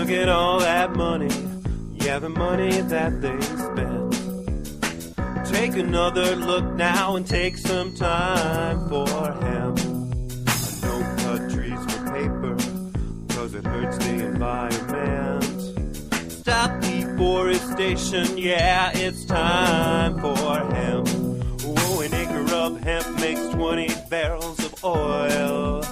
look at all that money, yeah, the money that they spent. Take another look now and take some time for hemp. Don't cut trees for paper, cause it hurts the environment. Stop deforestation, yeah, it's time for hemp. Oh, an acre of hemp makes 20 barrels of oil.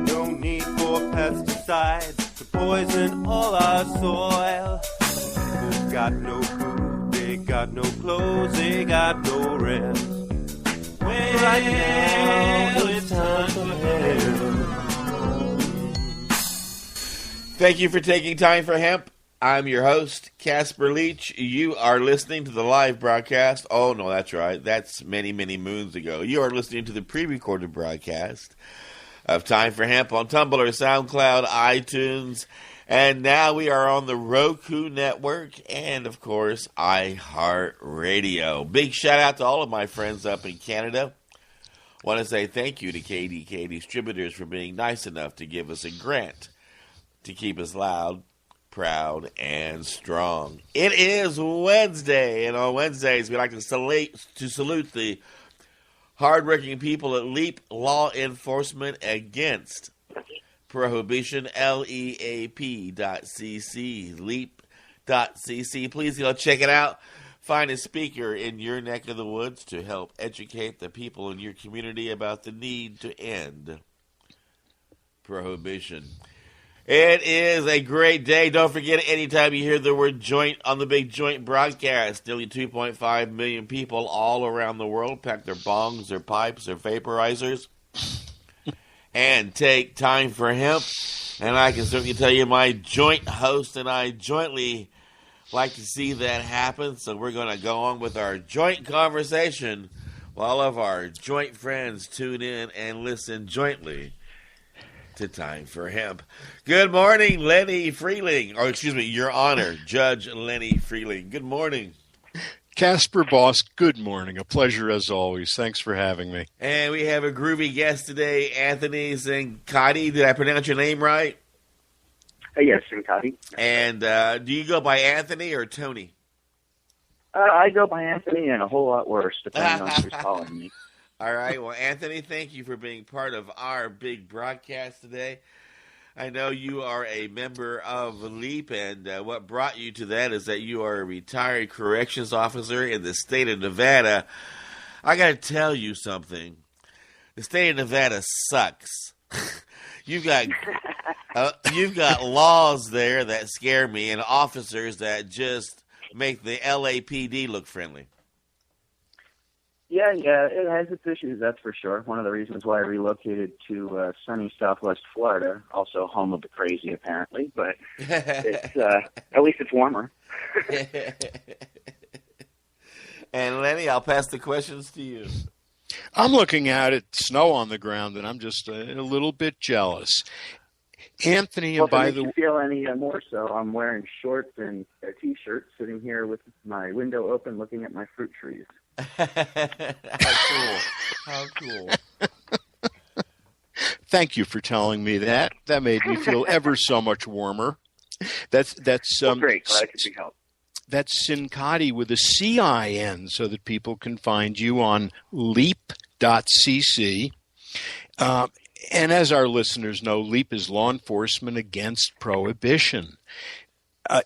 No need for pesticides to poison all our soil. People got no food, they got no clothes, they got no rest. Right now, it's time for hemp. Thank you for taking time for hemp. I'm your host, Casper Leach. You are listening to the live broadcast. Oh, no, that's right. That's many, many moons ago. You are listening to the pre-recorded broadcast of Time for Hemp on Tumblr, SoundCloud, iTunes, and now we are on the Roku network and, of course, iHeartRadio. Big shout-out to all of my friends up in Canada. Want to say thank you to KDK Distributors for being nice enough to give us a grant to keep us loud, proud, and strong. It is Wednesday, and on Wednesdays we like to salute the hardworking people at LEAP Law Enforcement Against Prohibition, LEAP.cc, LEAP.cc. Please go check it out. Find a speaker in your neck of the woods to help educate the people in your community about the need to end prohibition. It is a great day. Don't forget, anytime you hear the word joint on the Big Joint broadcast, nearly 2.5 million people all around the world pack their bongs, their pipes, their vaporizers, and take time for hemp. And I can certainly tell you my joint host and I jointly like to see that happen. So we're going to go on with our joint conversation while all of our joint friends tune in and listen jointly to Time for Hemp. Good morning, Lenny Frieling. Or excuse me, Your Honor, Judge Lenny Frieling. Good morning. Casper Boss, good morning. A pleasure as always. Thanks for having me. And we have a groovy guest today, Anthony Cincotti. Did I pronounce your name right? Yes, Cincotti. And do you go by Anthony or Tony? I go by Anthony and a whole lot worse, depending on who's calling me. All right. Well, Anthony, thank you for being part of our big broadcast today. I know you are a member of LEAP, and what brought you to that is that you are a retired corrections officer in the state of Nevada. I got to tell you something. The state of Nevada sucks. You've got laws there that scare me and officers that just make the LAPD look friendly. Yeah, it has its issues, that's for sure. One of the reasons why I relocated to sunny Southwest Florida, also home of the crazy, apparently. But it's at least it's warmer. And Lenny, I'll pass the questions to you. I'm looking out at snow on the ground, and I'm just a little bit jealous. Anthony, well, and by the way, feel any more so, I'm wearing shorts and a T-shirt, sitting here with my window open, looking at my fruit trees. How cool. Thank you for telling me that. That made me feel ever so much warmer. That's great. Glad I could be helped. That's Cincotti with a C-I-N, so that people can find you on leap.cc. And as our listeners know, LEAP is Law Enforcement Against Prohibition.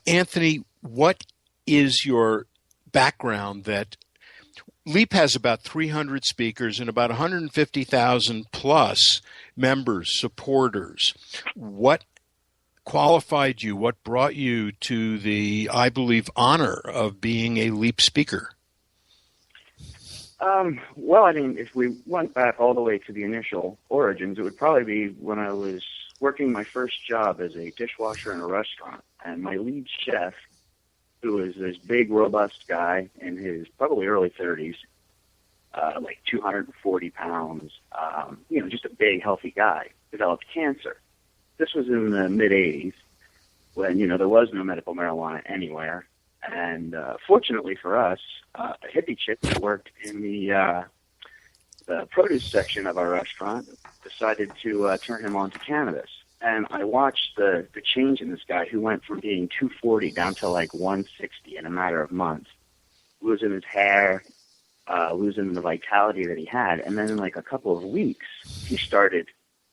Anthony, what is your background that LEAP has about 300 speakers and about 150,000 plus members, supporters. What qualified you? What brought you to the, I believe, honor of being a LEAP speaker? Well, I mean, if we went back all the way to the initial origins, it would probably be when I was working my first job as a dishwasher in a restaurant. And my lead chef, who was this big, robust guy in his probably early 30s, like 240 pounds, just a big, healthy guy, developed cancer. This was in the mid-'80s when, there was no medical marijuana anywhere. And fortunately for us, a hippie chick that worked in the produce section of our restaurant decided to turn him on to cannabis. And I watched the change in this guy who went from being 240 down to like 160 in a matter of months, losing his hair, losing the vitality that he had. And then in like a couple of weeks, he started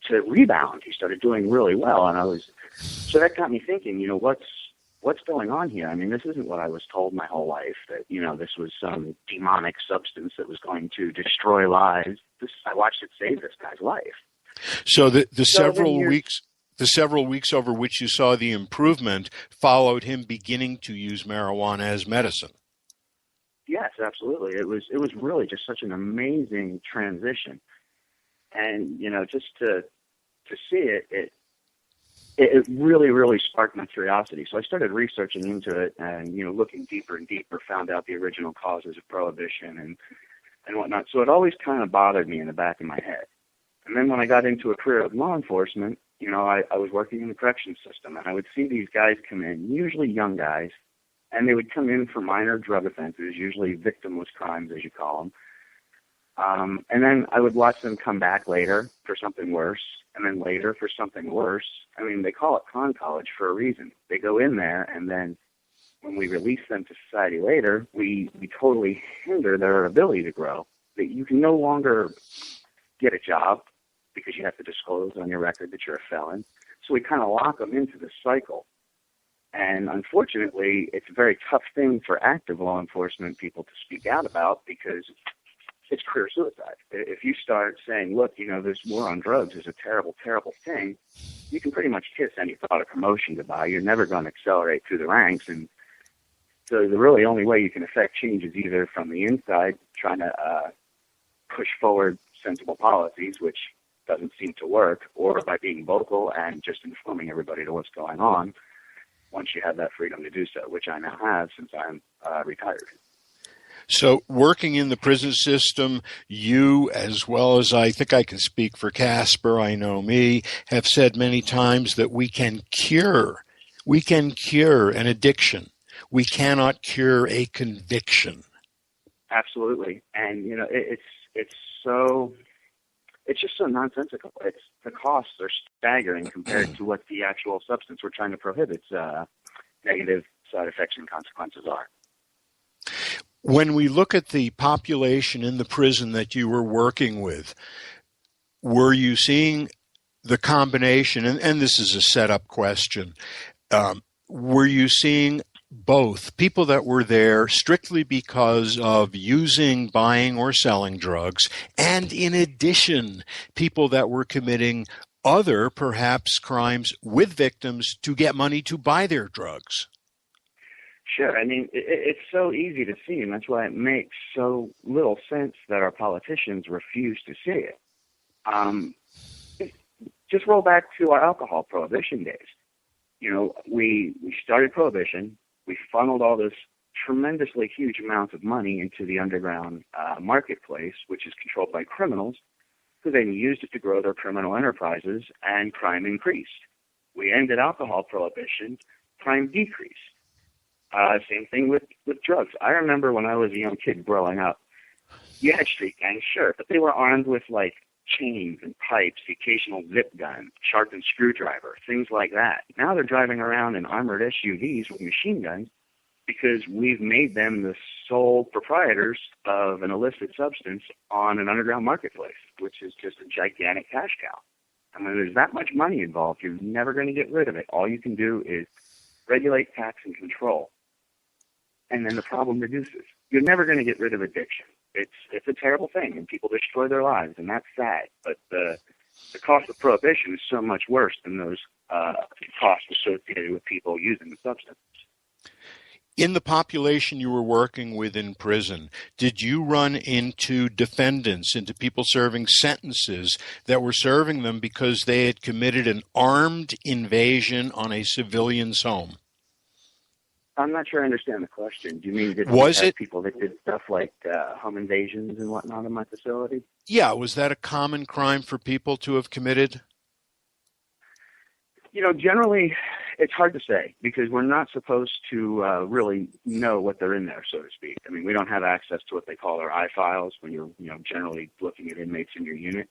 to rebound. He started doing really well. And so that got me thinking, you know, what's going on here? I mean, this isn't what I was told my whole life, that, you know, this was some demonic substance that was going to destroy lives. I watched it save this guy's life. So the several weeks over which you saw the improvement followed him beginning to use marijuana as medicine. Yes, absolutely. It was really just such an amazing transition. And, you know, just to see it really, really sparked my curiosity. So I started researching into it and, you know, looking deeper and deeper, found out the original causes of prohibition and whatnot. So it always kind of bothered me in the back of my head. And then when I got into a career of law enforcement, you know, I was working in the corrections system, and I would see these guys come in, usually young guys, and they would come in for minor drug offenses, usually victimless crimes, as you call them. And then I would watch them come back later for something worse, and then later for something worse. I mean, they call it con college for a reason. They go in there, and then when we release them to society later, we totally hinder their ability to grow. That you can no longer get a job because you have to disclose on your record that you're a felon. So we kind of lock them into this cycle. And unfortunately, it's a very tough thing for active law enforcement people to speak out about because it's career suicide. If you start saying, look, you know, this war on drugs is a terrible, terrible thing, you can pretty much kiss any thought of promotion goodbye. You're never going to accelerate through the ranks. And so the really only way you can affect change is either from the inside, trying to push forward sensible policies, which doesn't seem to work, or by being vocal and just informing everybody to what's going on once you have that freedom to do so, which I now have since I'm retired. So working in the prison system, you, as well as I think I can speak for Casper, I know me, have said many times that we can cure an addiction. We cannot cure a conviction. Absolutely. And, you know, it's just so nonsensical. The costs are staggering compared to what the actual substance we're trying to prohibit's negative side effects and consequences are. When we look at the population in the prison that you were working with, were you seeing the combination, and this is a setup question, were you seeing both people that were there strictly because of using, buying, or selling drugs, and in addition, people that were committing other, perhaps, crimes with victims to get money to buy their drugs? Sure. I mean, it's so easy to see, and that's why it makes so little sense that our politicians refuse to see it. Just roll back to our alcohol prohibition days. You know, we started prohibition. We funneled all this tremendously huge amounts of money into the underground marketplace, which is controlled by criminals, who then used it to grow their criminal enterprises, and crime increased. We ended alcohol prohibition, crime decreased. Same thing with drugs. I remember when I was a young kid growing up, you had street gangs, sure, but they were armed with, like, chains and pipes, the occasional zip gun, sharpened screwdriver, things like that. Now they're driving around in armored SUVs with machine guns because we've made them the sole proprietors of an illicit substance on an underground marketplace, which is just a gigantic cash cow. I mean, there's that much money involved, you're never going to get rid of it. All you can do is regulate, tax, and control. And then the problem reduces. You're never going to get rid of addiction. It's a terrible thing, and people destroy their lives, and that's sad. But the cost of prohibition is so much worse than those costs associated with people using the substance. In the population you were working with in prison, did you run into defendants, into people serving sentences that were serving them because they had committed an armed invasion on a civilian's home? I'm not sure I understand the question. Do you mean did we have people that did stuff like home invasions and whatnot in my facility? Yeah, was that a common crime for people to have committed? You know, generally, it's hard to say because we're not supposed to really know what they're in there, so to speak. I mean, we don't have access to what they call our I-files when you're, generally looking at inmates in your unit.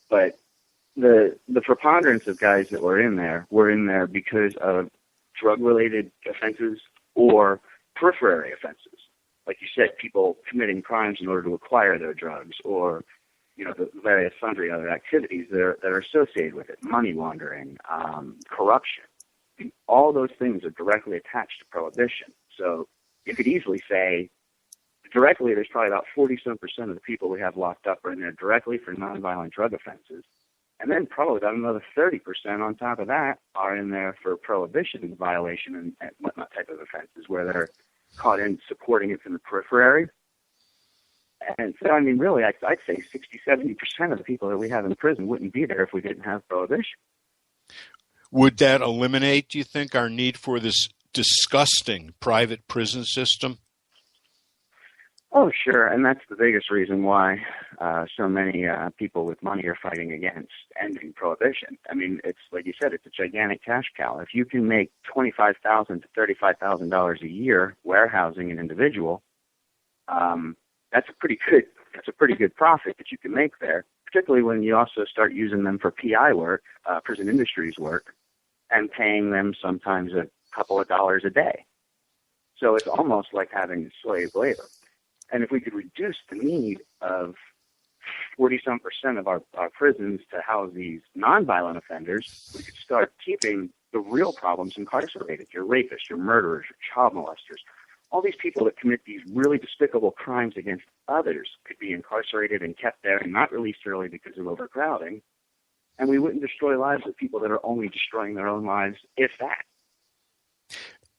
But the preponderance of guys that were in there because of drug-related offenses or periphery offenses. Like you said, people committing crimes in order to acquire their drugs, or the various sundry other activities that are associated with it, money laundering, corruption. All those things are directly attached to prohibition. So you could easily say, directly, there's probably about 40% of the people we have locked up are in there directly for nonviolent drug offenses. And then probably about another 30% on top of that are in there for prohibition violation and whatnot type of offenses, where they're caught in supporting it from the periphery. And so, I mean, really, I'd say 60-70% of the people that we have in prison wouldn't be there if we didn't have prohibition. Would that eliminate, do you think, our need for this disgusting private prison system? Oh, sure, and that's the biggest reason why so many people with money are fighting against ending prohibition. I mean, it's like you said, it's a gigantic cash cow. If you can make $25,000 to $35,000 a year warehousing an individual, that's a pretty good profit that you can make there. Particularly when you also start using them for PI work, prison industries work, and paying them sometimes a couple of dollars a day. So it's almost like having slave labor. And if we could reduce the need of 40-some% of our prisons to house these nonviolent offenders, we could start keeping the real problems incarcerated. Your rapists, your murderers, your child molesters, all these people that commit these really despicable crimes against others could be incarcerated and kept there and not released early because of overcrowding. And we wouldn't destroy lives of people that are only destroying their own lives, if that.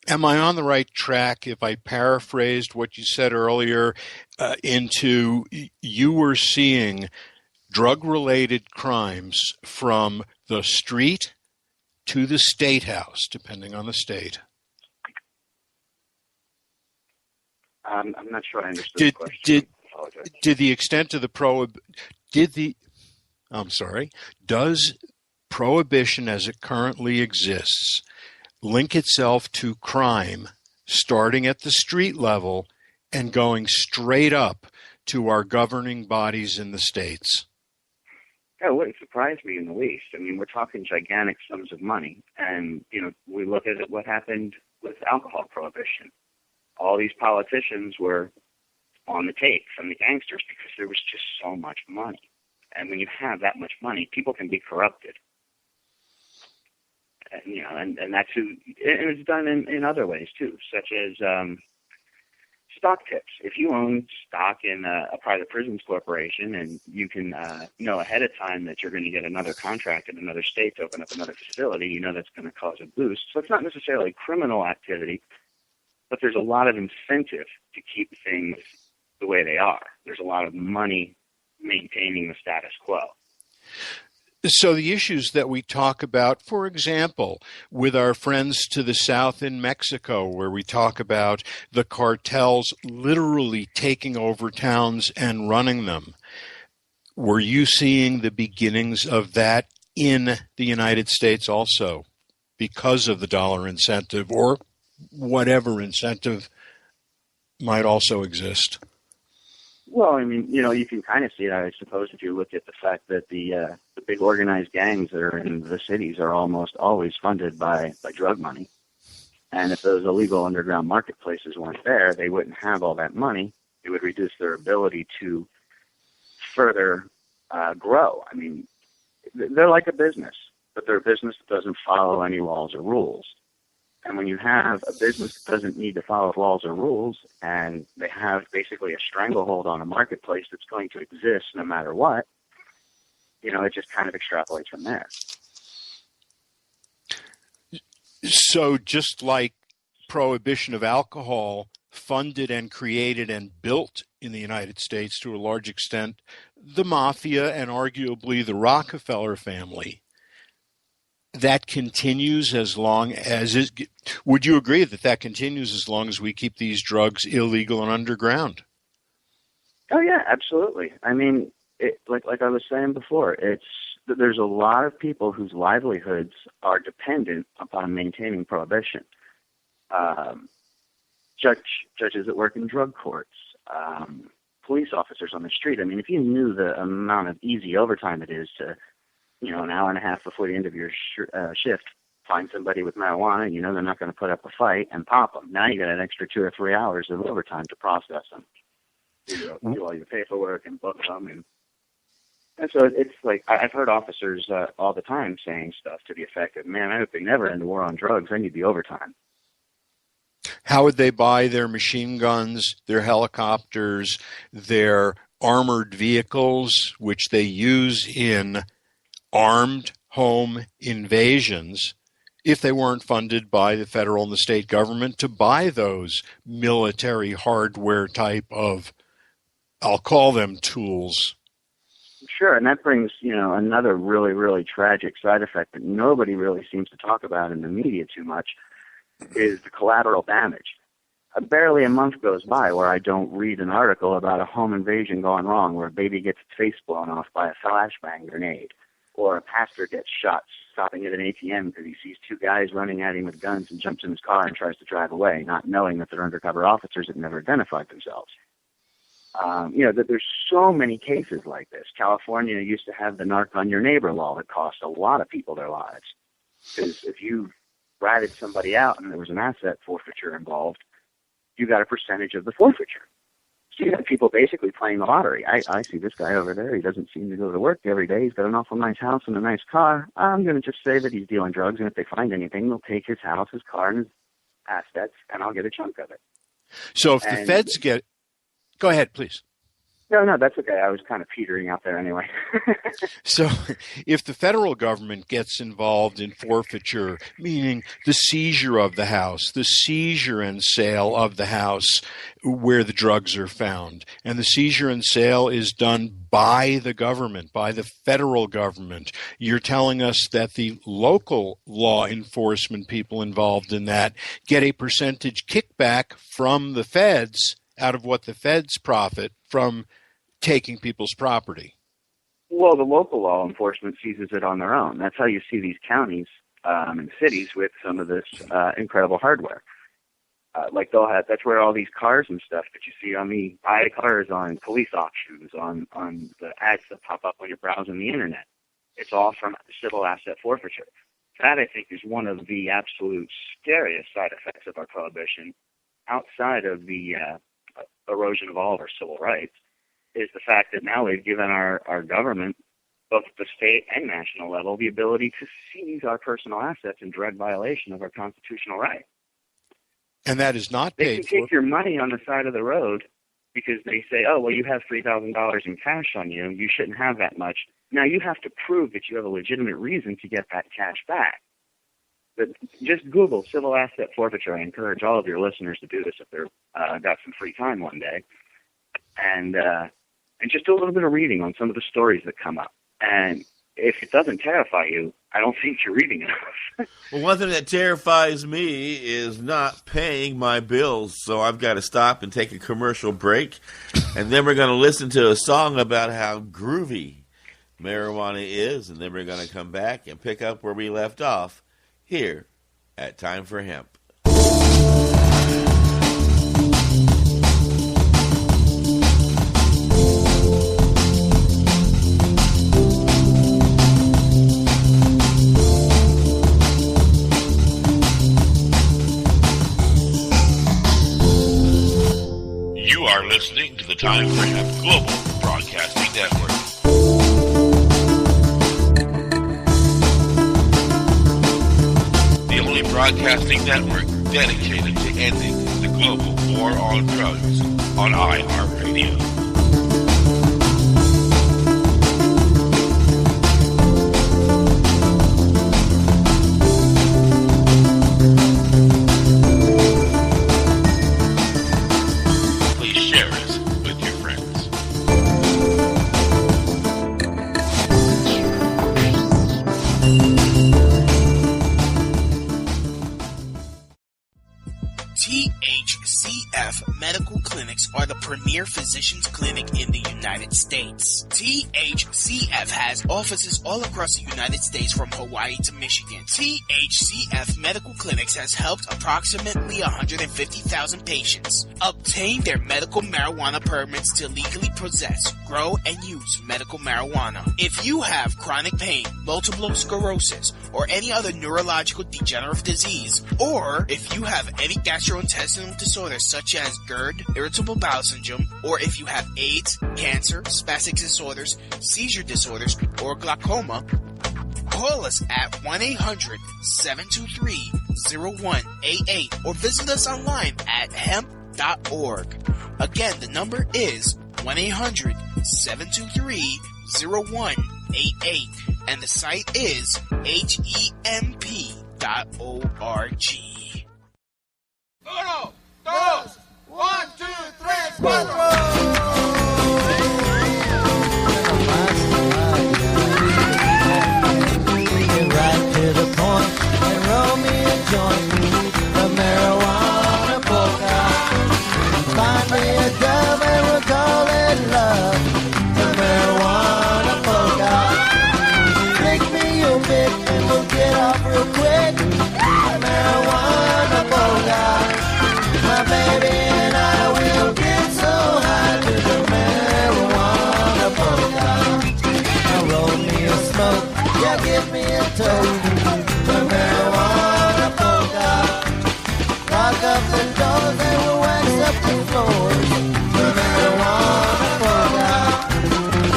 Am I on the right track if I paraphrased what you said earlier into you were seeing drug-related crimes from the street to the state house, depending on the state? I'm not sure I understood the question. Did the extent of the does prohibition as it currently exists link itself to crime starting at the street level and going straight up to our governing bodies in the states? Yeah, it wouldn't surprise me in the least. I mean, we're talking gigantic sums of money. And, we look at what happened with alcohol prohibition. All these politicians were on the take from the gangsters because there was just so much money. And when you have that much money, people can be corrupted. And that's who, and it's done in other ways too, such as stock tips. If you own stock in a private prisons corporation and you can know ahead of time that you're going to get another contract in another state to open up another facility, that's going to cause a boost. So it's not necessarily criminal activity, but there's a lot of incentive to keep things the way they are. There's a lot of money maintaining the status quo. So the issues that we talk about, for example, with our friends to the south in Mexico, where we talk about the cartels literally taking over towns and running them, were you seeing the beginnings of that in the United States also because of the dollar incentive or whatever incentive might also exist? Well, I mean, you can kind of see it, I suppose, if you look at the fact that the big organized gangs that are in the cities are almost always funded by drug money. And if those illegal underground marketplaces weren't there, they wouldn't have all that money. It would reduce their ability to further grow. I mean, they're like a business, but they're a business that doesn't follow any laws or rules. And when you have a business that doesn't need to follow laws or rules, and they have basically a stranglehold on a marketplace that's going to exist no matter what, it just kind of extrapolates from there. So just like prohibition of alcohol funded and created and built in the United States to a large extent, the mafia and arguably the Rockefeller family, that continues as long as it, would you agree that continues as long as we keep these drugs illegal and underground? Oh yeah, absolutely. I mean, like I was saying before, there's a lot of people whose livelihoods are dependent upon maintaining prohibition. Judges that work in drug courts, police officers on the street. I mean, if you knew the amount of easy overtime it is to an hour and a half before the end of your shift, find somebody with marijuana, and they're not going to put up a fight, and pop them. Now you got an extra 2 or 3 hours of overtime to process them. Do all your paperwork and book them. And so it's like, I've heard officers all the time saying stuff to the effect of, man, I hope they never end the war on drugs. I need the overtime. How would they buy their machine guns, their helicopters, their armored vehicles, which they use in armed home invasions, if they weren't funded by the federal and the state government to buy those military hardware type of, I'll call them, tools? Sure, and that brings, another really, really tragic side effect that nobody really seems to talk about in the media too much, is the collateral damage. Barely a month goes by where I don't read an article about a home invasion gone wrong, where a baby gets its face blown off by a flashbang grenade, or a pastor gets shot stopping at an ATM because he sees 2 guys running at him with guns and jumps in his car and tries to drive away, not knowing that they're undercover officers that never identified themselves. That there's so many cases like this. California used to have the narc on your neighbor law that cost a lot of people their lives. Because if you ratted somebody out and there was an asset forfeiture involved, you got a percentage of the forfeiture. So you have people basically playing the lottery. I see this guy over there. He doesn't seem to go to work every day. He's got an awful nice house and a nice car. I'm going to just say that he's dealing drugs, and if they find anything, they'll take his house, his car, and his assets, and I'll get a chunk of it. So if the feds get... Go ahead, please. No, that's okay. I was kind of petering out there anyway. So if the federal government gets involved in forfeiture, meaning the seizure of the house, the seizure and sale of the house where the drugs are found, and the seizure and sale is done by the government, by the federal government, you're telling us that the local law enforcement people involved in that get a percentage kickback from the feds out of what the feds profit from taking people's property. Well, the local law enforcement seizes it on their own. That's how you see these counties and cities with some of this incredible hardware. That's where all these cars and stuff that you see on the cars on police auctions, on the ads that pop up when you're browsing the internet. It's all from civil asset forfeiture. That, I think, is one of the absolute scariest side effects of our prohibition, outside of the erosion of all of our civil rights, is the fact that now we've given our government, both at the state and national level, the ability to seize our personal assets in direct violation of our constitutional right. And that is not paid for. They can take your money on the side of the road because they say, oh, well, you have $3,000 in cash on you. You shouldn't have that much. Now you have to prove that you have a legitimate reason to get that cash back. But just Google civil asset forfeiture. I encourage all of your listeners to do this if they're got some free time one day. And just do a little bit of reading on some of the stories that come up. And if it doesn't terrify you, I don't think you're reading enough. Well, one thing that terrifies me is not paying my bills, so I've got to stop and take a commercial break. And then we're going to listen to a song about how groovy marijuana is, and then we're going to come back and pick up where we left off here at Time for Hemp. You are listening to the Time for Hemp Global Broadcasting Network. The only broadcasting network dedicated to ending the global war on drugs on iHeartRadio. Medical clinics are the premier physicians clinic in the United States. THCF has offices all across the United States from Hawaii to Michigan. THCF Medical Clinics has helped approximately 150,000 patients obtain their medical marijuana permits to legally possess, grow and use medical marijuana. If you have chronic pain, multiple sclerosis, or any other neurological degenerative disease, or if you have any gastrointestinal disorders such as GERD, irritable bowel syndrome, or if you have AIDS, cancer, spastic disorders, seizure disorders, or glaucoma, call us at 1-800-723-0188 or visit us online at hemp.org. Again, the number is 1-800-723-0188 and the site is hemp.org. 1, 2, 3, 4. Right to the point and roll me a joint, the marijuana polka. Find me a dove and we'll call it love, the marijuana polka. Flick me your bit and we'll get off real quick, the marijuana polka. My baby and I will get so high to the marijuana polka. Now roll me a smoke, yeah, give me a toke, the marijuana polka. Lock up the doors and we'll wax up the floors, the marijuana polka.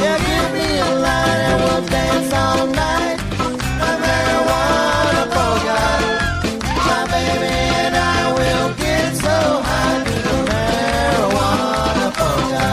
Yeah, give me a line and we'll dance all night, the marijuana polka. My baby and I will get so high to the marijuana polka.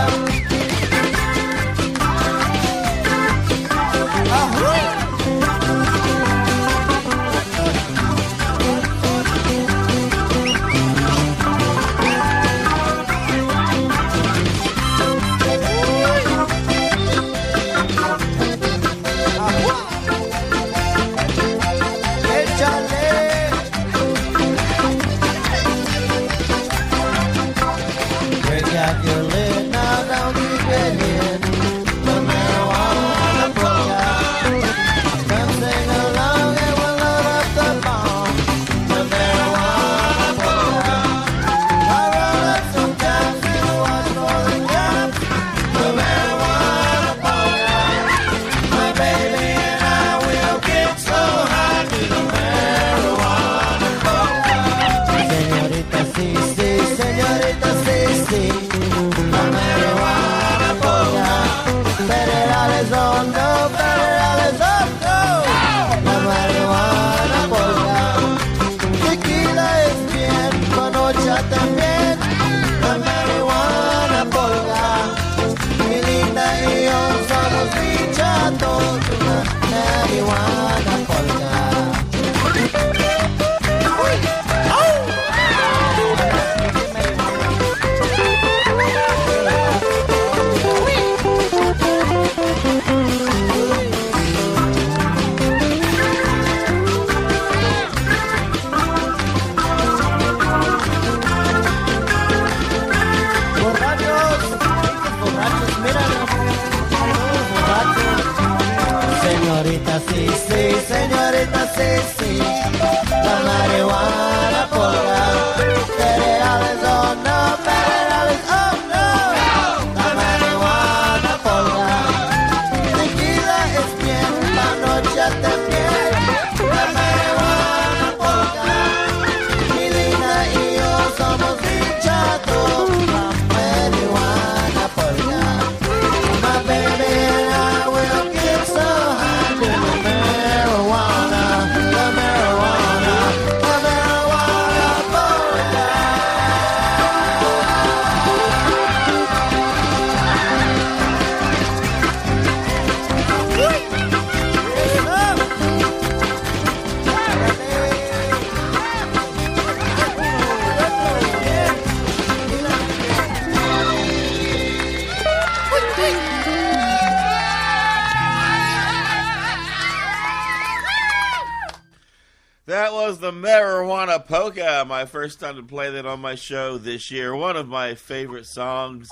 That was the Marijuana Polka, my first time to play that on my show this year. One of my favorite songs.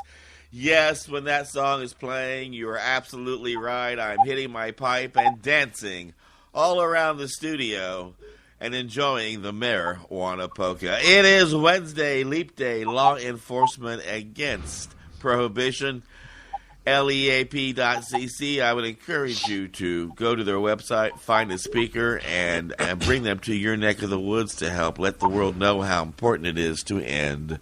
Yes, when that song is playing, you are absolutely right. I'm hitting my pipe and dancing all around the studio and enjoying the Marijuana Polka. It is Wednesday, Leap Day, Law Enforcement Against Prohibition. leap.cc. I would encourage you to go to their website, find a speaker, and bring them to your neck of the woods to help let the world know how important it is to end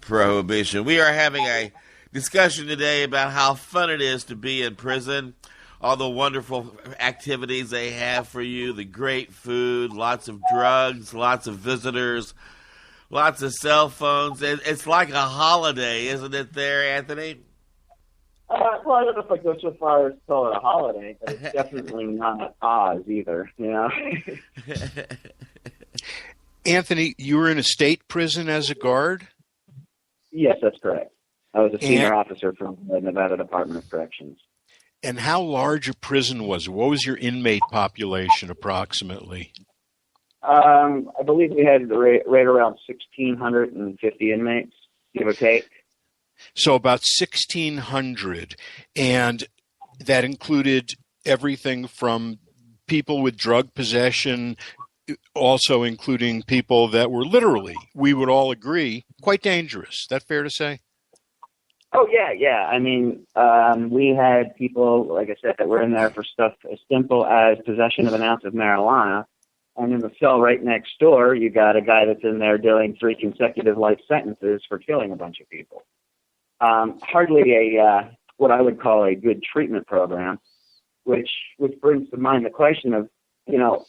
prohibition. We are having a discussion today about how fun it is to be in prison, all the wonderful activities they have for you, the great food, lots of drugs, lots of visitors, lots of cell phones. It's like a holiday, isn't it there, Anthony? Well, I don't know if I go so far as to call it a holiday, but it's definitely not Oz either, you know? Anthony, you were in a state prison as a guard? Yes, that's correct. I was a senior officer from the Nevada Department of Corrections. And how large a prison was it? What was your inmate population approximately? I believe we had right around 1,650 inmates, give or take. So about 1,600, and that included everything from people with drug possession, also including people that were literally, we would all agree, quite dangerous. Is that fair to say? Oh, yeah. I mean, we had people, like I said, that were in there for stuff as simple as possession of an ounce of marijuana. And in the cell right next door, you got a guy that's in there doing 3 consecutive life sentences for killing a bunch of people. Hardly what I would call a good treatment program, which brings to mind the question of, you know,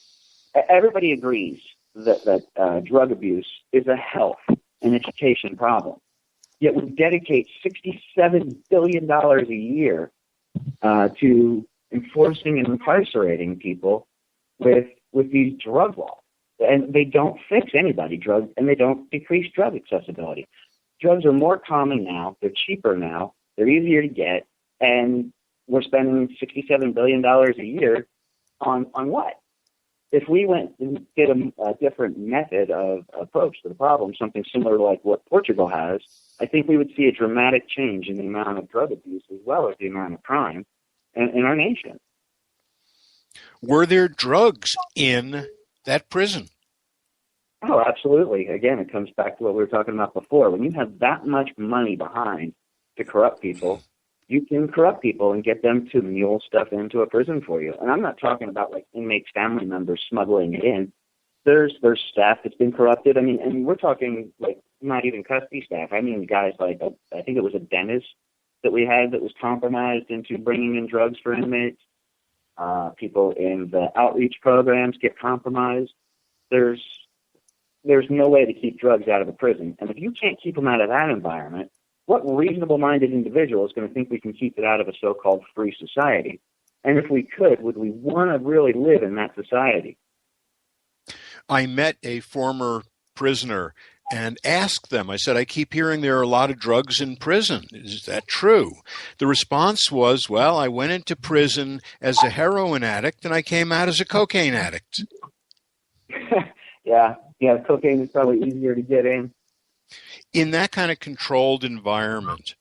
everybody agrees that drug abuse is a health and education problem. Yet we dedicate $67 billion a year to enforcing and incarcerating people with these drug laws. And they don't fix anybody, and they don't decrease drug accessibility. Drugs are more common now, they're cheaper now, they're easier to get, and we're spending $67 billion a year on what? If we went and did a different method of approach to the problem, something similar like what Portugal has, I think we would see a dramatic change in the amount of drug abuse as well as the amount of crime in our nation. Were there drugs in that prison? Oh, absolutely. Again, it comes back to what we were talking about before. When you have that much money behind to corrupt people, you can corrupt people and get them to mule stuff into a prison for you. And I'm not talking about like inmates' family members smuggling it in. There's staff that's been corrupted. I mean, and we're talking like not even custody staff. I mean, guys like, I think it was a dentist that we had that was compromised into bringing in drugs for inmates. People in the outreach programs get compromised. There's no way to keep drugs out of a prison. And if you can't keep them out of that environment, what reasonable-minded individual is going to think we can keep it out of a so-called free society? And if we could, would we want to really live in that society? I met a former prisoner and asked them, I said, I keep hearing there are a lot of drugs in prison. Is that true? The response was, well, I went into prison as a heroin addict and I came out as a cocaine addict. Yeah, cocaine is probably easier to get in. In that kind of controlled environment,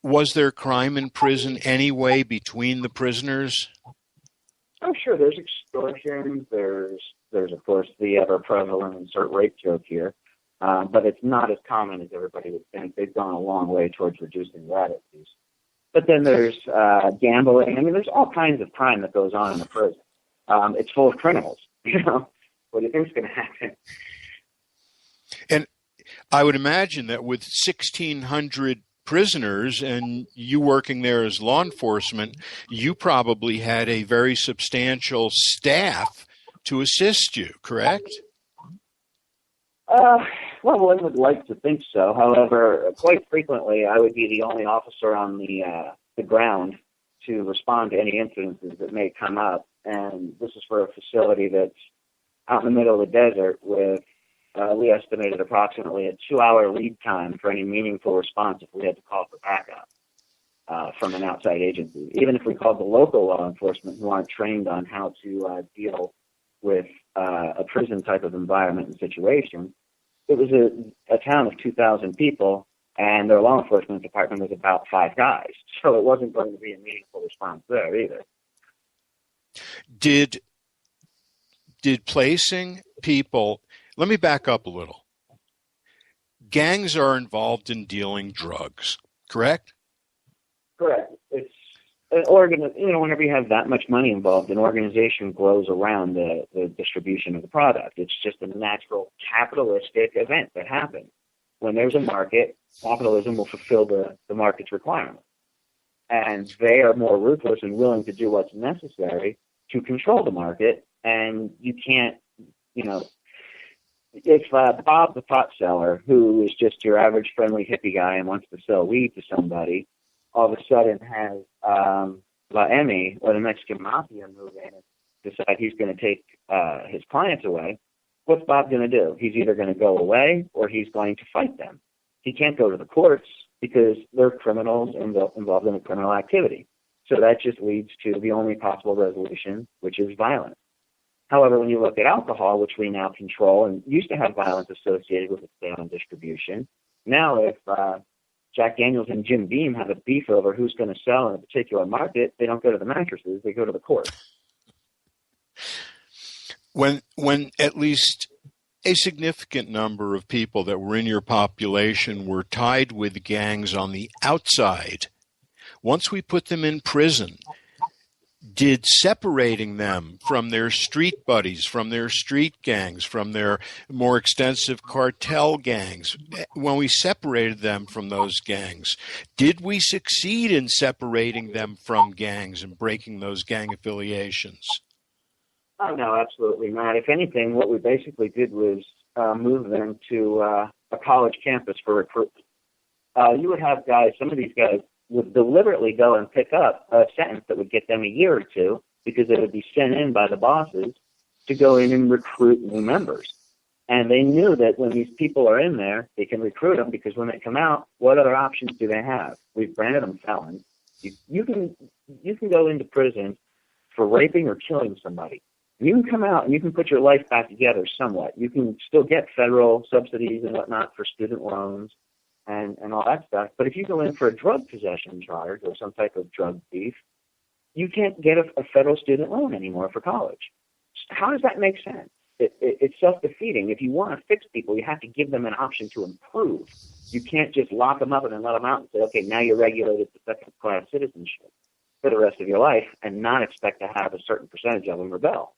was there crime in prison anyway between the prisoners? Oh, sure. There's extortion. There's of course, the ever-prevalent insert rape joke here. But it's not as common as everybody would think. They've gone a long way towards reducing that abuse. But then there's gambling. I mean, there's all kinds of crime that goes on in the prison. It's full of criminals. You know, what do you think's going to happen? And I would imagine that with 1,600 prisoners and you working there as law enforcement, you probably had a very substantial staff to assist you, correct? Well, one would like to think so. However, quite frequently, I would be the only officer on the ground to respond to any incidences that may come up. And this is for a facility that's out in the middle of the desert with, we estimated approximately a 2-hour lead time for any meaningful response if we had to call for backup from an outside agency. Even if we called the local law enforcement who aren't trained on how to deal with a prison type of environment and situation, it was a town of 2,000 people, and their law enforcement department was about 5 guys. So it wasn't going to be a meaningful response there either. Did placing people, let me back up a little. Gangs are involved in dealing drugs, correct? Correct. It's an whenever you have that much money involved, an organization grows around the distribution of the product. It's just a natural capitalistic event that happens. When there's a market, capitalism will fulfill the market's requirements. And they are more ruthless and willing to do what's necessary to control the market. And you can't, if Bob the pot seller, who is just your average friendly hippie guy and wants to sell weed to somebody, all of a sudden has La Emmy or the Mexican Mafia move in and decide he's going to take his clients away, what's Bob going to do? He's either going to go away or he's going to fight them. He can't go to the courts because they're criminals involved in a criminal activity. So that just leads to the only possible resolution, which is violence. However, when you look at alcohol, which we now control and used to have violence associated with its sale and distribution, now if Jack Daniels and Jim Beam have a beef over who's going to sell in a particular market, they don't go to the mattresses, they go to the courts. When at least a significant number of people that were in your population were tied with gangs on the outside, once we put them in prison, did separating them from their street buddies, from their street gangs, from their more extensive cartel gangs, when we separated them from those gangs, did we succeed in separating them from gangs and breaking those gang affiliations? Oh, no, absolutely not. If anything, what we basically did was move them to a college campus for recruitment. You would have guys, some of these guys would deliberately go and pick up a sentence that would get them a year or two because it would be sent in by the bosses to go in and recruit new members. And they knew that when these people are in there, they can recruit them because when they come out, what other options do they have? We've branded them felons. You can go into prison for raping or killing somebody. You can come out and you can put your life back together somewhat. You can still get federal subsidies and whatnot for student loans and all that stuff. But if you go in for a drug possession charge or some type of drug thief, you can't get a federal student loan anymore for college. How does that make sense? It's self-defeating. If you want to fix people, you have to give them an option to improve. You can't just lock them up and then let them out and say, okay, now you're regulated to second-class citizenship for the rest of your life and not expect to have a certain percentage of them rebel.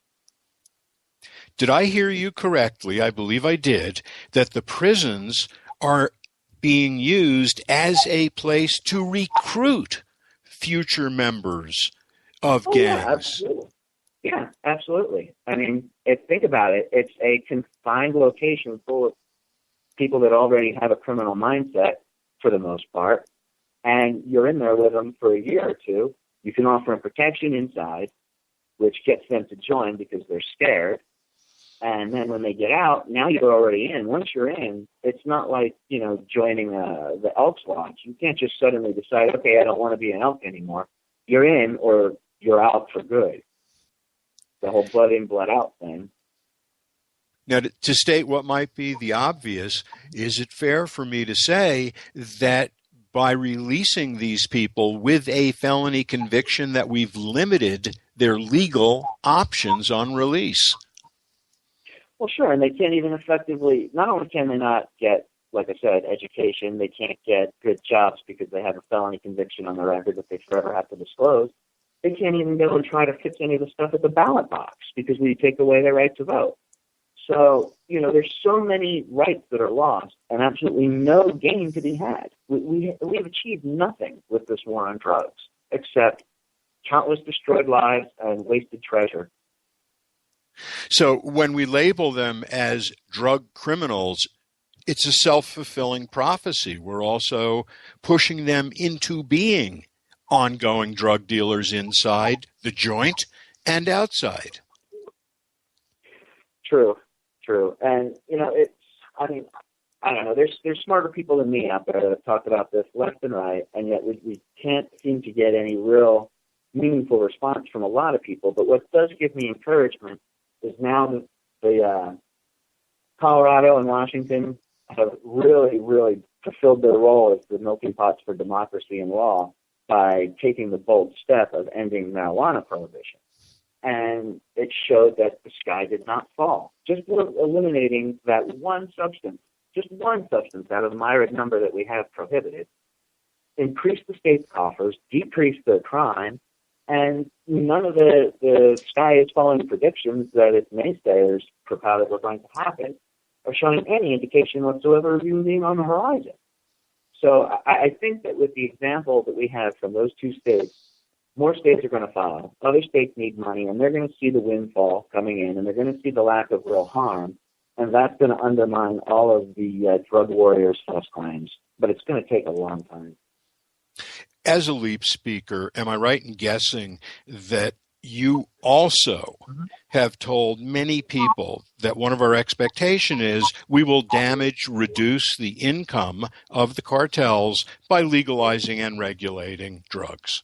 Did I hear you correctly? I believe I did, that the prisons are being used as a place to recruit future members of gangs. Yeah, absolutely. Yeah, absolutely. I mean, think about it. It's a confined location full of people that already have a criminal mindset for the most part, and you're in there with them for a year or two. You can offer them protection inside, which gets them to join because they're scared. And then when they get out, now you're already in. Once you're in, it's not like, joining the Elks Lodge. You can't just suddenly decide, okay, I don't want to be an elk anymore. You're in or you're out for good. The whole blood in, blood out thing. Now, to state what might be the obvious, is it fair for me to say that by releasing these people with a felony conviction that we've limited their legal options on release? Well, sure, and they can't even effectively, not only can they not get, like I said, education, they can't get good jobs because they have a felony conviction on their record that they forever have to disclose. They can't even go and try to fix any of the stuff at the ballot box because we take away their right to vote. So, there's so many rights that are lost and absolutely no gain to be had. We've achieved nothing with this war on drugs except countless destroyed lives and wasted treasure. So when we label them as drug criminals, it's a self-fulfilling prophecy. We're also pushing them into being ongoing drug dealers inside the joint and outside. True. And, I don't know. There's smarter people than me out there that have talked about this left and right, and yet we can't seem to get any real meaningful response from a lot of people. But what does give me encouragement is now the Colorado and Washington have really, really fulfilled their role as the melting pots for democracy and law by taking the bold step of ending marijuana prohibition. And it showed that the sky did not fall. Just eliminating that one substance out of the myriad number that we have prohibited, increase the state's coffers, decrease the crime, and none of the sky is falling predictions that its naysayers propounded were going to happen are showing any indication whatsoever of even being on the horizon. So I think that with the example that we have from those two states, more states are going to follow. Other states need money, and they're going to see the windfall coming in, and they're going to see the lack of real harm, and that's going to undermine all of the drug warriors' false claims. But it's going to take a long time. As a LEAP speaker, am I right in guessing that you also have told many people that one of our expectation is we will reduce the income of the cartels by legalizing and regulating drugs?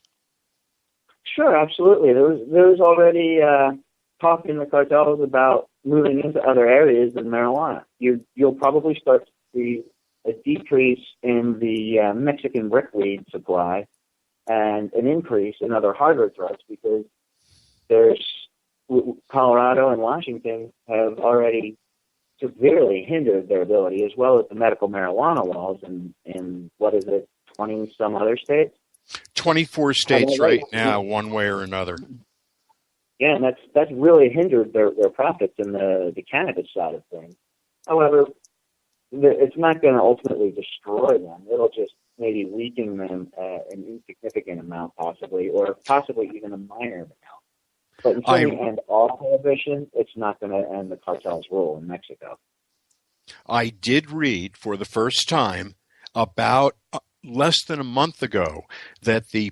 Sure, absolutely. There was already talk in the cartels about moving into other areas than marijuana. You'll probably start to see a decrease in the Mexican brickweed supply and an increase in other harder drugs because Colorado and Washington have already severely hindered their ability, as well as the medical marijuana laws in what is it, 20-some other states? 24 states right now, one way or another. Yeah, and that's really hindered their profits in the cannabis side of things. However, it's not going to ultimately destroy them. It'll just maybe weaken them an insignificant amount, possibly, or possibly even a minor amount. But until we end all prohibition, it's not going to end the cartel's rule in Mexico. I did read for the first time about less than a month ago that the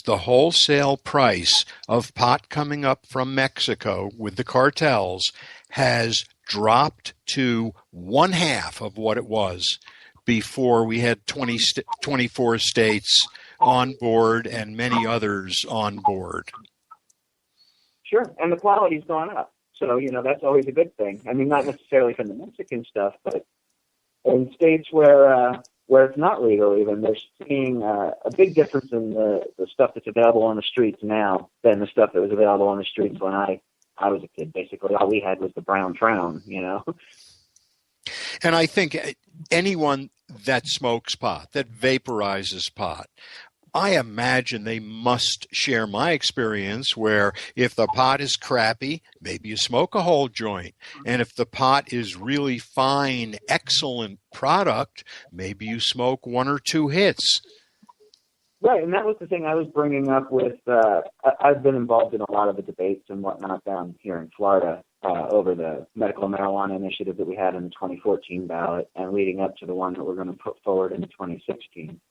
wholesale price of pot coming up from Mexico with the cartels has dropped to 1/2 of what it was before we had 24 states on board and many others on board. Sure, and the quality's gone up. So, that's always a good thing. I mean, not necessarily from the Mexican stuff, but in states where it's not legal even, they're seeing a big difference in the stuff that's available on the streets now than the stuff that was available on the streets when I was a kid. Basically, all we had was the brown Trown, And I think anyone that smokes pot, that vaporizes pot, I imagine they must share my experience where if the pot is crappy, maybe you smoke a whole joint. And if the pot is really fine, excellent product, maybe you smoke 1 or 2 hits. Right, and that was the thing I was bringing up with, I've been involved in a lot of the debates and whatnot down here in Florida over the medical marijuana initiative that we had in the 2014 ballot and leading up to the one that we're going to put forward in the 2016.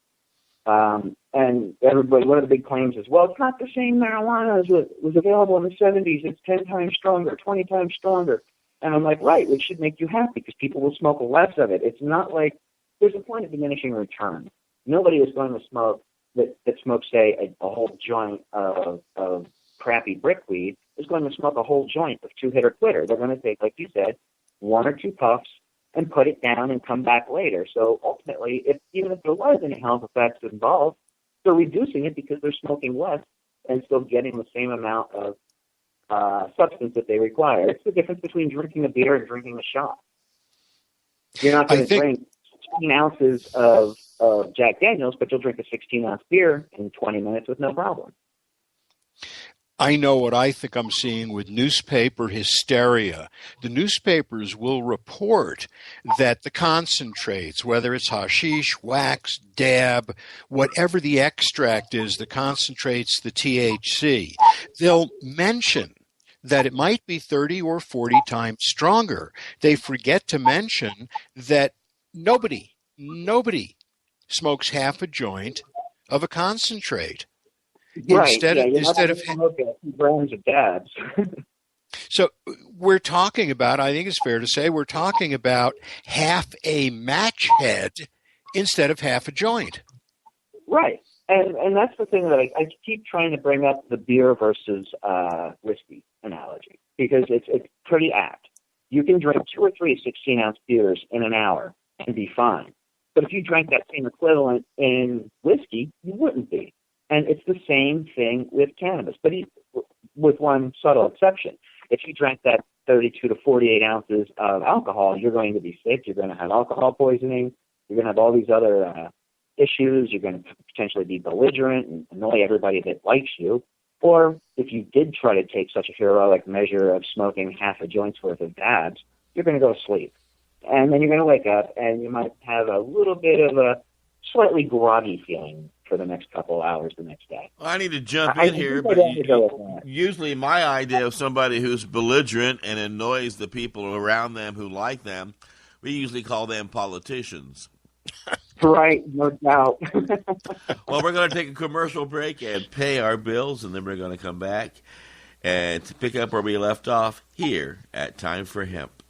And everybody, one of the big claims is, well, it's not the same marijuana as what was available in the 70s. It's 10 times stronger, 20 times stronger. And I'm like, right, it should make you happy because people will smoke less of it. It's not like there's a point of diminishing return. Nobody is going to smoke that smokes, say, a whole joint of crappy brickweed is going to smoke a whole joint of 2-hit or quitter. They're going to take, like you said, 1 or 2 puffs and put it down and come back later. So ultimately, even if there was any health effects involved, they're reducing it because they're smoking less and still getting the same amount of substance that they require. It's the difference between drinking a beer and drinking a shot. You're not going to drink 16 ounces of Jack Daniels, but you'll drink a 16-ounce beer in 20 minutes with no problem. I know what I think I'm seeing with newspaper hysteria. The newspapers will report that the concentrates, whether it's hashish, wax, dab, whatever the extract is that concentrates the THC, they'll mention that it might be 30 or 40 times stronger. They forget to mention that nobody smokes half a joint of a concentrate. Instead of 2 grams of dabs. So we're talking about, I think it's fair to say, we're talking about half a match head instead of half a joint. Right. And that's the thing that I keep trying to bring up, the beer versus whiskey analogy, because it's pretty apt. You can drink 2 or 3 16-ounce beers in an hour and be fine. But if you drank that same equivalent in whiskey, you wouldn't be. And it's the same thing with cannabis, but with one subtle exception. If you drank that 32 to 48 ounces of alcohol, you're going to be sick. You're going to have alcohol poisoning. You're going to have all these other issues. You're going to potentially be belligerent and annoy everybody that likes you. Or if you did try to take such a heroic measure of smoking half a joint's worth of dabs, you're going to go to sleep. And then you're going to wake up, and you might have a little bit of a slightly groggy feeling for the next couple of hours the next day. Well, I need to jump in here, but usually my idea of somebody who's belligerent and annoys the people around them who like them, we usually call them politicians. Right, no doubt. Well, we're going to take a commercial break and pay our bills, and then we're going to come back and to pick up where we left off here at Time for Hemp.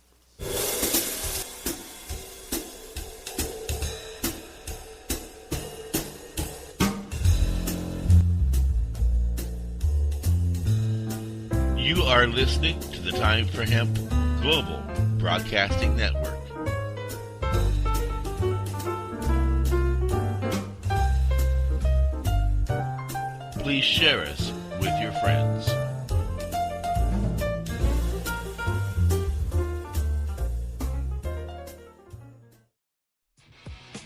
You are listening to the Time for Hemp Global Broadcasting Network. Please share us with your friends.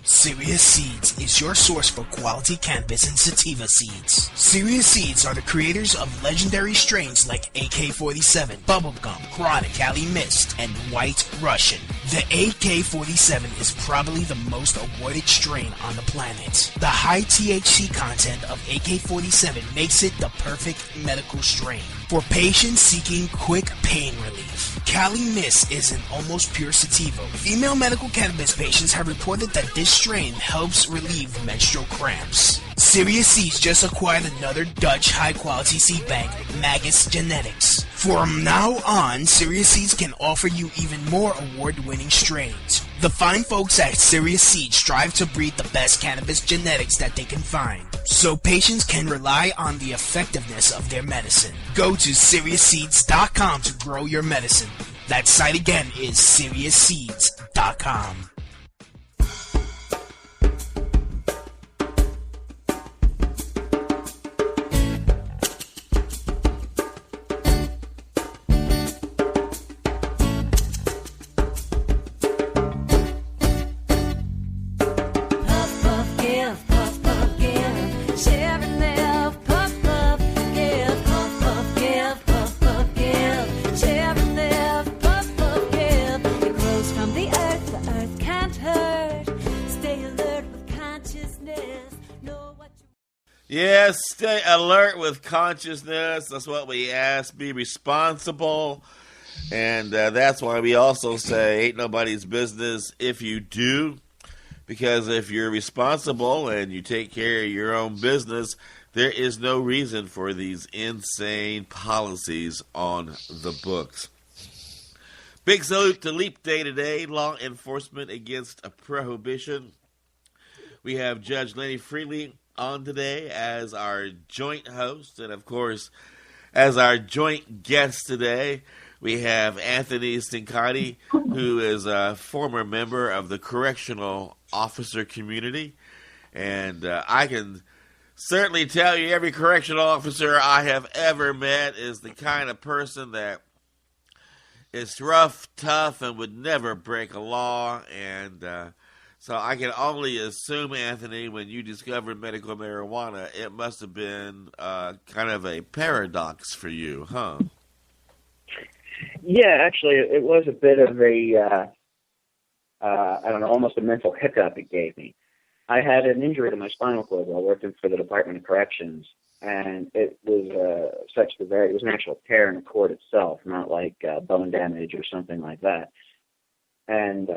Serious Seeds is your source for quality cannabis and sativa seeds. Serious Seeds are the creators of legendary strains like AK-47, Bubblegum, Chronic, Cali Mist, and White Russian. The AK-47 is probably the most awarded strain on the planet. The high THC content of AK-47 makes it the perfect medical strain for patients seeking quick pain relief. Cali Mist is an almost pure sativa. Female medical cannabis patients have reported that this strain helps relieve menstrual cramps. Serious Seeds just acquired another Dutch high-quality seed bank, Magus Genetics. From now on, Serious Seeds can offer you even more award-winning strains. The fine folks at Serious Seeds strive to breed the best cannabis genetics that they can find, so patients can rely on the effectiveness of their medicine. Go to SeriousSeeds.com to grow your medicine. That site again is SeriousSeeds.com. Yes, stay alert with consciousness. That's what we ask. Be responsible. And that's why we also say ain't nobody's business if you do. Because if you're responsible and you take care of your own business, there is no reason for these insane policies on the books. Big salute to Leap Day today, law enforcement against a prohibition. We have Judge Lenny Frieling on today as our joint host, and of course, as our joint guest today, we have Anthony Cincotti, who is a former member of the correctional officer community, and I can certainly tell you every correctional officer I have ever met is the kind of person that is rough, tough, and would never break a law, and so I can only assume, Anthony, when you discovered medical marijuana, it must have been kind of a paradox for you, huh? Yeah, actually, it was a bit of a, I don't know, almost a mental hiccup it gave me. I had an injury to my spinal cord while working for the Department of Corrections, and it was it was an actual tear in the cord itself, not like bone damage or something like that. And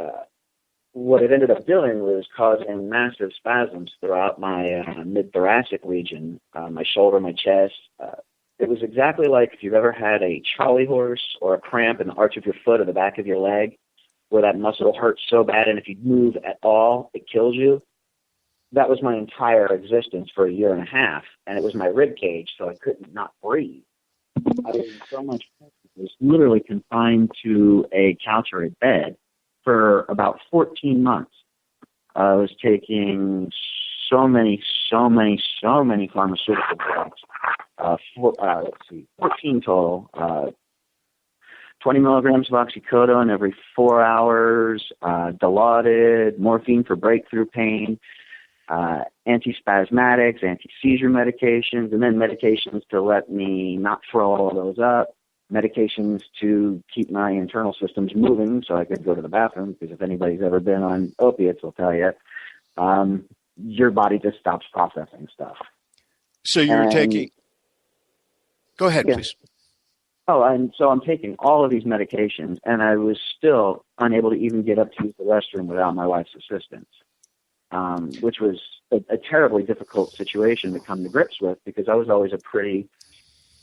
what it ended up doing was causing massive spasms throughout my mid-thoracic region, my shoulder, my chest. It was exactly like if you've ever had a Charlie horse or a cramp in the arch of your foot or the back of your leg, where that muscle hurts so bad, and if you move at all, it kills you. That was my entire existence for a year and a half, and it was my rib cage, so I couldn't not breathe. I was in so much pain. I was literally confined to a couch or a bed for about 14 months. I was taking so many pharmaceutical drugs. 14 total. 20 milligrams of oxycodone every 4 hours, Dilaudid, morphine for breakthrough pain. antispasmatics, anti-seizure medications, and then medications to let me not throw all of those up, medications to keep my internal systems moving so I could go to the bathroom, because if anybody's ever been on opiates, will tell you, your body just stops processing stuff. So you're taking... Go ahead, please. Oh, and so I'm taking all of these medications, and I was still unable to even get up to use the restroom without my wife's assistance, which was a terribly difficult situation to come to grips with, because I was always a pretty,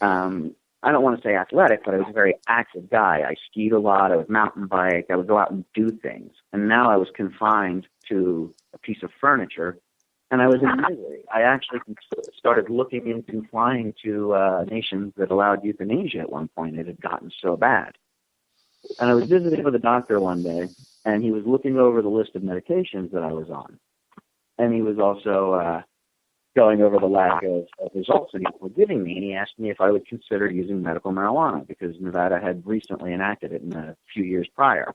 I don't want to say athletic, but I was a very active guy. I skied a lot. I would mountain bike. I would go out and do things. And now I was confined to a piece of furniture, and I was in misery. I actually started looking into flying to nations that allowed euthanasia at one point. It had gotten so bad. And I was visiting with a doctor one day, and he was looking over the list of medications that I was on. And he was also going over the lack of results that he was giving me, and he asked me if I would consider using medical marijuana, because Nevada had recently enacted it in a few years prior.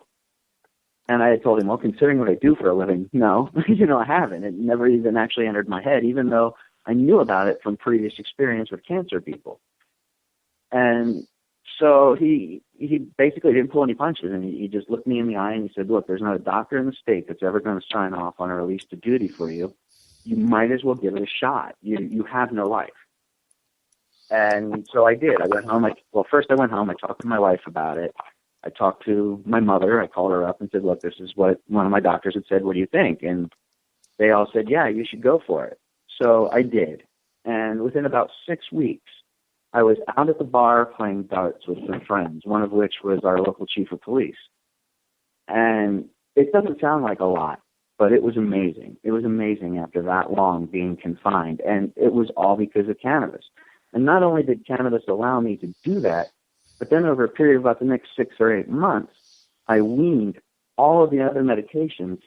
And I had told him, well, considering what I do for a living, no, I haven't. It never even actually entered my head, even though I knew about it from previous experience with cancer people. And so he basically didn't pull any punches, and he just looked me in the eye and he said, look, there's not a doctor in the state that's ever going to sign off on a release to duty for you. You might as well give it a shot. You have no life. And so I did. I went home. First I went home. I talked to my wife about it. I talked to my mother. I called her up and said, look, this is what one of my doctors had said. What do you think? And they all said, yeah, you should go for it. So I did. And within about 6 weeks, I was out at the bar playing darts with some friends, one of which was our local chief of police. And it doesn't sound like a lot, but it was amazing. It was amazing after that long being confined. And it was all because of cannabis. And not only did cannabis allow me to do that, but then over a period of about the next 6 or 8 months, I weaned all of the other medications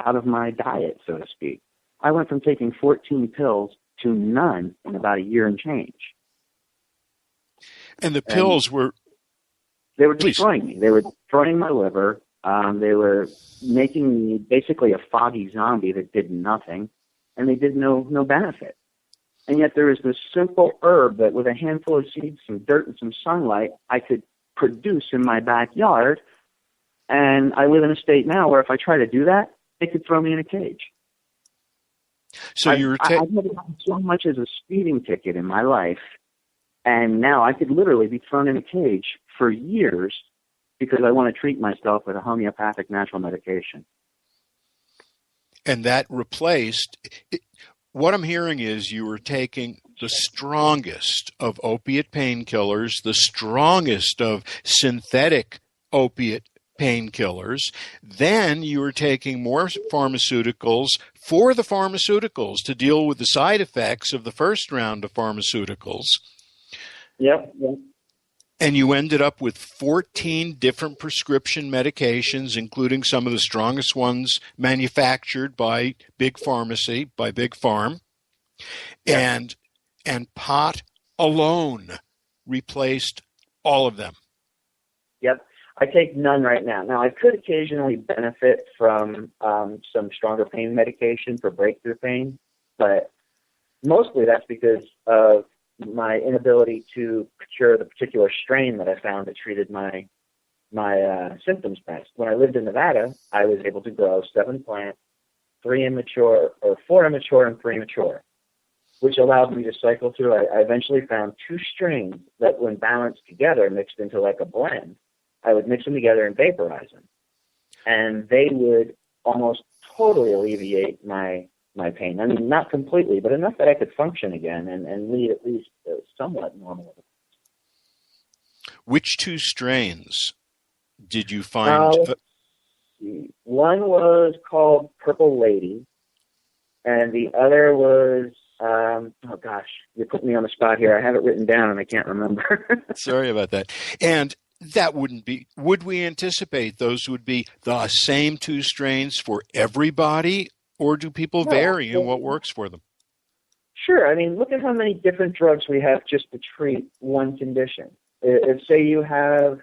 out of my diet, so to speak. I went from taking 14 pills to none in about a year and change. And the pills were... They were destroying me. They were destroying my liver. They were making me basically a foggy zombie that did nothing, and they did no benefit. And yet there is this simple herb that with a handful of seeds, some dirt, and some sunlight, I could produce in my backyard. And I live in a state now where if I try to do that, they could throw me in a cage. So I've never gotten so much as a speeding ticket in my life. And now I could literally be thrown in a cage for years because I want to treat myself with a homeopathic natural medication. And that replaced... What I'm hearing is you were taking the strongest of opiate painkillers, the strongest of synthetic opiate painkillers. Then you were taking more pharmaceuticals for the pharmaceuticals to deal with the side effects of the first round of pharmaceuticals. Yep. And you ended up with 14 different prescription medications, including some of the strongest ones manufactured by Big Pharmacy, by Big Pharm. Yeah. And pot alone replaced all of them. Yep. I take none right now. Now, I could occasionally benefit from some stronger pain medication for breakthrough pain, but mostly that's because of my inability to procure the particular strain that I found that treated my symptoms best. When I lived in Nevada, I was able to grow 7 plants, 4 immature and 3 mature, which allowed me to cycle through. I eventually found 2 strains that, when balanced together, mixed into like a blend, I would mix them together and vaporize them. And they would almost totally alleviate my pain. I mean, not completely, but enough that I could function again and lead at least somewhat normal. Which 2 strains did you find? One was called Purple Lady, and the other was, you're putting me on the spot here. I have it written down and I can't remember. Sorry about that. And that wouldn't be, would we anticipate those would be the same 2 strains for everybody? Or do people vary in what works for them? Sure. I mean, look at how many different drugs we have just to treat one condition. If say, you have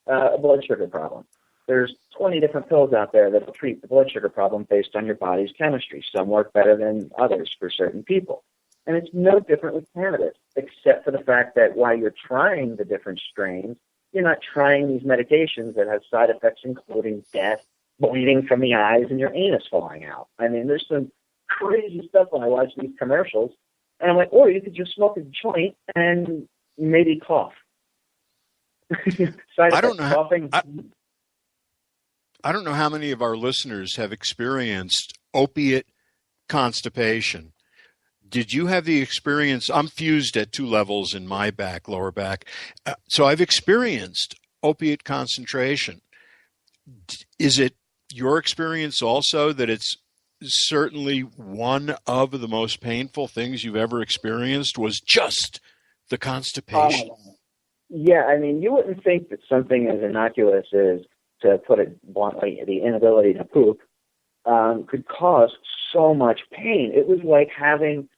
a blood sugar problem, there's 20 different pills out there that will treat the blood sugar problem based on your body's chemistry. Some work better than others for certain people. And it's no different with cannabis, except for the fact that while you're trying the different strains, you're not trying these medications that have side effects including death, bleeding from the eyes, and your anus falling out. I mean, there's some crazy stuff when I watch these commercials. And I'm like, or you could just smoke a joint and maybe cough. I don't know. Coughing. I don't know how many of our listeners have experienced opiate constipation. Did you have the experience? I'm fused at 2 levels in my back, lower back. So I've experienced opiate concentration. Is it your experience also that it's certainly one of the most painful things you've ever experienced was just the constipation? Yeah, I mean, you wouldn't think that something as innocuous as, to put it bluntly, the inability to poop could cause so much pain. It was like having,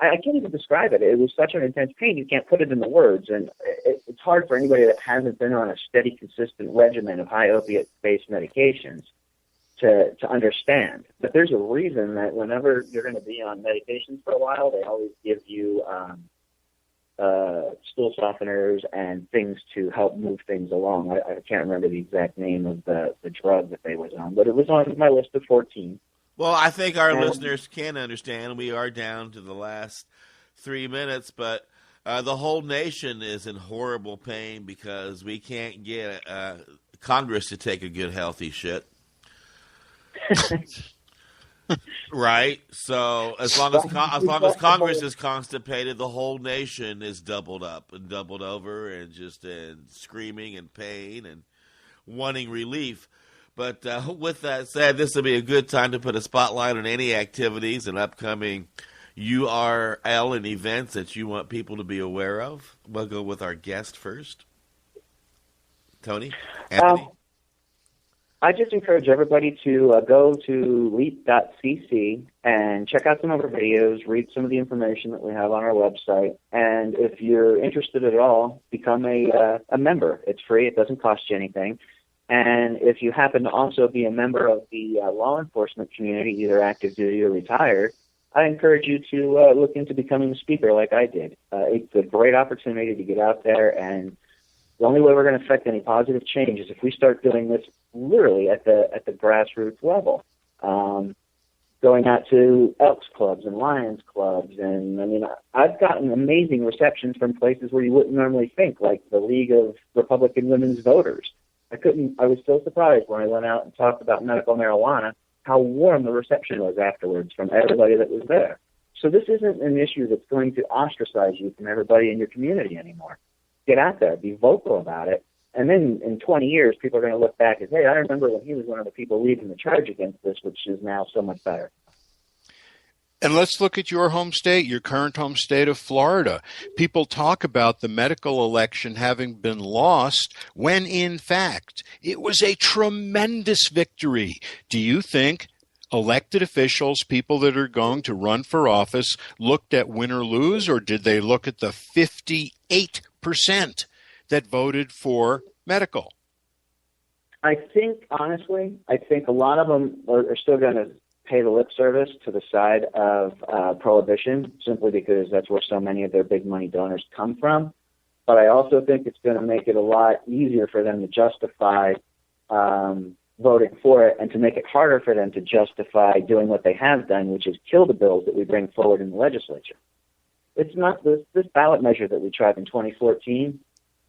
I can't even describe it. It was such an intense pain, you can't put it in the words. And it's hard for anybody that hasn't been on a steady, consistent regimen of high opiate-based medications to understand. But there's a reason that whenever you're going to be on medications for a while, they always give you stool softeners and things to help move things along. I can't remember the exact name of the drug that they was on, but it was on my list of 14. Well, I think our listeners can understand. We are down to the last 3 minutes, but the whole nation is in horrible pain because we can't get Congress to take a good, healthy shit. Right? So as long as Congress is constipated, the whole nation is doubled up and doubled over and just screaming in pain and wanting relief. But with that said, this will be a good time to put a spotlight on any activities and upcoming URL and events that you want people to be aware of. We'll go with our guest first. Tony? Anthony? I just encourage everybody to go to leap.cc and check out some of our videos, read some of the information that we have on our website, and if you're interested at all, become a member. It's free. It doesn't cost you anything. And if you happen to also be a member of the law enforcement community, either active duty or retired, I encourage you to look into becoming a speaker like I did. It's a great opportunity to get out there, and the only way we're going to affect any positive change is if we start doing this literally at the grassroots level. Going out to Elks clubs and Lions clubs, and I mean, I've gotten amazing receptions from places where you wouldn't normally think, like the League of Republican Women's Voters. I was so surprised when I went out and talked about medical marijuana, how warm the reception was afterwards from everybody that was there. So this isn't an issue that's going to ostracize you from everybody in your community anymore. Get out there, be vocal about it, and then in 20 years, people are going to look back and say, hey, I remember when he was one of the people leading the charge against this, which is now so much better. And let's look at your home state, your current home state of Florida. People talk about the medical election having been lost when, in fact, it was a tremendous victory. Do you think elected officials, people that are going to run for office, looked at win or lose, or did they look at the 58% that voted for medical? I think, honestly, a lot of them are still going to pay the lip service to the side of prohibition, simply because that's where so many of their big money donors come from. But I also think it's going to make it a lot easier for them to justify voting for it, and to make it harder for them to justify doing what they have done, which is kill the bills that we bring forward in the legislature. It's not this ballot measure that we tried in 2014.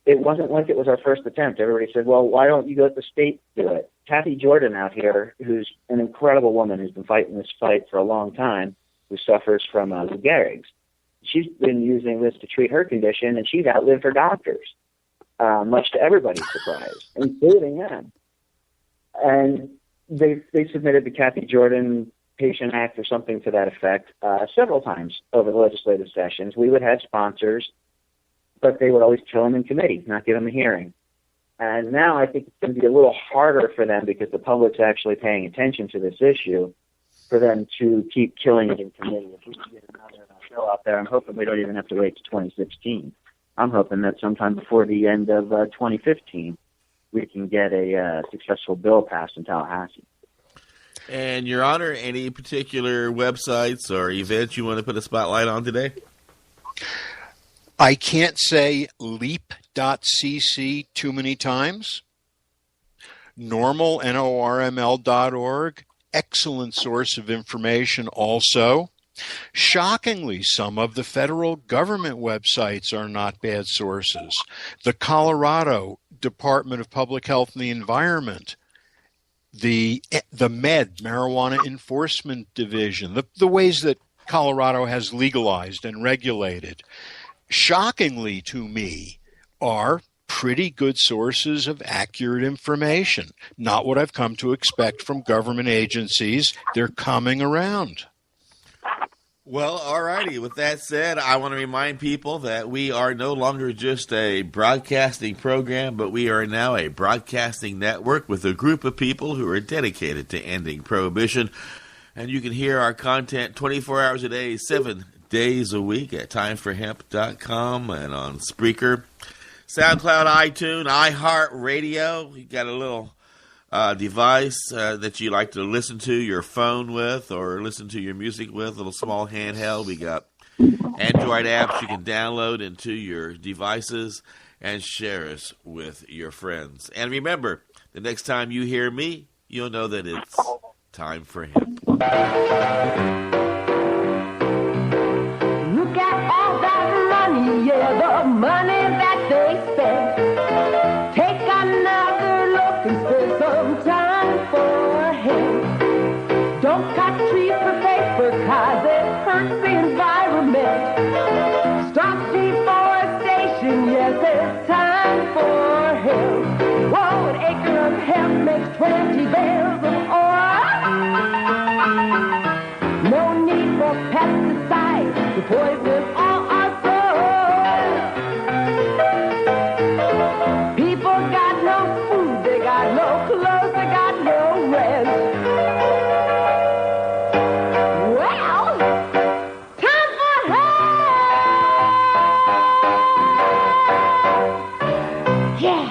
It wasn't like it was our first attempt. Everybody said, well, why don't you go to the state do it? Kathy Jordan out here, who's an incredible woman who's been fighting this fight for a long time, who suffers from Lou Gehrig's. She's been using this to treat her condition, and she's outlived her doctors, much to everybody's surprise, including them. And they submitted the Kathy Jordan Patient Act or something to that effect several times over the legislative sessions. We would have sponsors, but they would always kill them in committee, not give them a hearing. And now I think it's going to be a little harder for them, because the public's actually paying attention to this issue, for them to keep killing it in committee. If we can get another bill out there, I'm hoping we don't even have to wait to 2016. I'm hoping that sometime before the end of 2015, we can get a successful bill passed in Tallahassee. And, Your Honor, any particular websites or events you want to put a spotlight on today? I can't say leap.cc too many times. Normal, NORML.org, excellent source of information also. Shockingly, some of the federal government websites are not bad sources. The Colorado Department of Public Health and the Environment, the MED, Marijuana Enforcement Division, the ways that Colorado has legalized and regulated, shockingly to me, are pretty good sources of accurate information. Not what I've come to expect from government agencies. They're coming around. Well, all righty. With that said, I want to remind people that we are no longer just a broadcasting program, but we are now a broadcasting network with a group of people who are dedicated to ending prohibition. And you can hear our content 24 hours a day, 7 days a week at timeforhemp.com and on Spreaker, SoundCloud, iTunes, iHeartRadio. You got a little device that you like to listen to your phone with or listen to your music with, a little small handheld. We got Android apps you can download into your devices and share us with your friends. And remember, the next time you hear me, you'll know that it's time for hemp. Look at all that money, yeah, the money that they spend. Take another look and spend some time for him. Don't cut trees for paper, cause it hurts the environment. Stop deforestation, yes, it's time for him. Whoa, an acre of hemp makes 20 bales of oil. No need for pesticides to poison all our soil. People got no food, they got no clothes, they got no rest. Well, time for help! Yeah.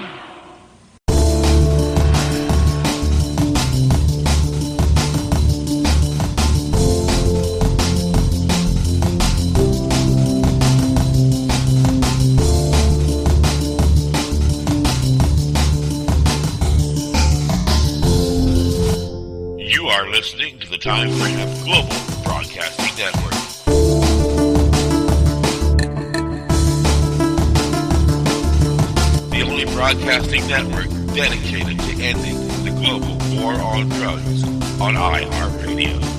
You are listening to the Time for Hemp Global Broadcasting Network. The only broadcasting network dedicated to ending the global war on drugs on iHeartRadio.